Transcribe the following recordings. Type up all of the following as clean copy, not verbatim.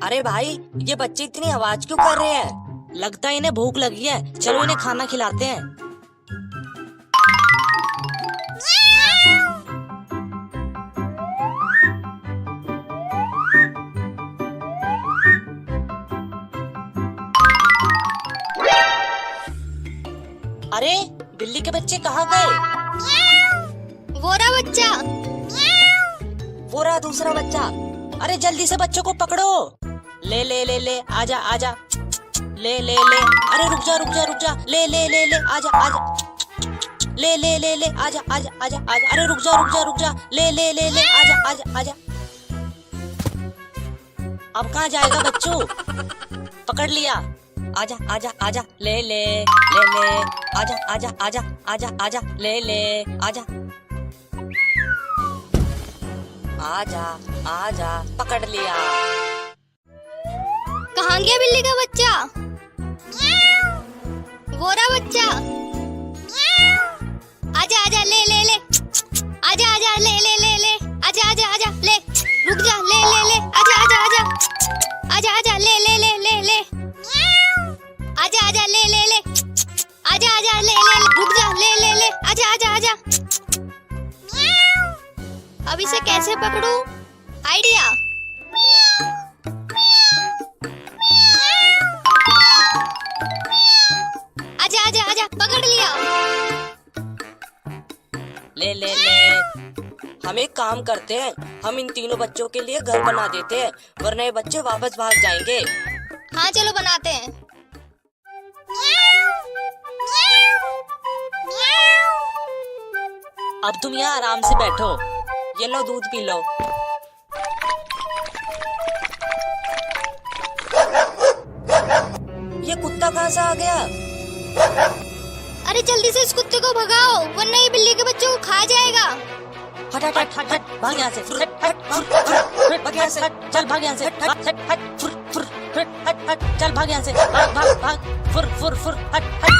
अरे भाई, ये बच्चे इतनी आवाज क्यों कर रहे हैं? लगता है इन्हें भूख लगी है। चलो इन्हें खाना खिलाते हैं। अरे, बिल्ली के बच्चे कहाँ गए? वो रहा बच्चा। वो रहा दूसरा बच्चा। अरे जल्दी से बच्चों को पकड़ो। ले ले ले ले, आजा आजा। ले ले ले। अरे रुक जा रुक जा रुक जा। ले ले ले ले, आजा आजा। ले ले ले ले, आजा आजा आजा आजा। अरे रुक जा रुक जा रुक जा। ले ले ले ले, आजा आजा आजा। अब कहाँ जाएगा बच्चों? पकड़ लिया। आजा आजा आजा। ले ले ले ले। आजा आजा आजा आजा आजा। ले ले आजा आजा आजा। पकड़ लिया। कहाँ गया बिल्ली का बच्चा? वो रहा बच्चा। आजा आजा। ले ले ले। आजा आजा। ले ले ले ले। आजा आजा आजा। ले रुक जा। ले ले ले। आजा आजा आजा। आजा आजा। ले ले ले ले ले। आजा आजा। ले ले ले। आजा आजा। ले ले ले। रुक जा। ले ले ले। आजा आजा आजा। अब इसे कैसे पकड़ूं? आइडिया। आजा आजा आजा। पकड़ लिया। ले ले ले। हम एक काम करते हैं, हम इन तीनों बच्चों के लिए घर बना देते हैं, वरना ये बच्चे वापस भाग जाएंगे। हाँ चलो बनाते हैं। अब तुम यहाँ आराम से बैठो। ये लो दूध पी लो। ये कुत्ता कहाँ से आ गया? अरे जल्दी से इस कुत्ते को भगाओ, वरना ये बिल्ली के बच्चों को खा जाएगा। हट हट हट हट हट। भाग यहाँ से। हट हट हट। भाग यहाँ से। हट चल भाग यहाँ से। हट हट हट। फुर फुर। हट हट चल भाग यहाँ से। भाग भाग भाग। फुर फुर फुर। हट हट।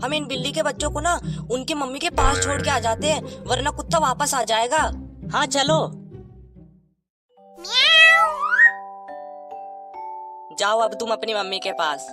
हम इन बिल्ली के बच्चों को ना उनकी मम्मी के पास छोड़ के आ जाते हैं, वरना कुत्ता वापस आ जाएगा। हाँ चलो। जाओ अब तुम अपनी मम्मी के पास।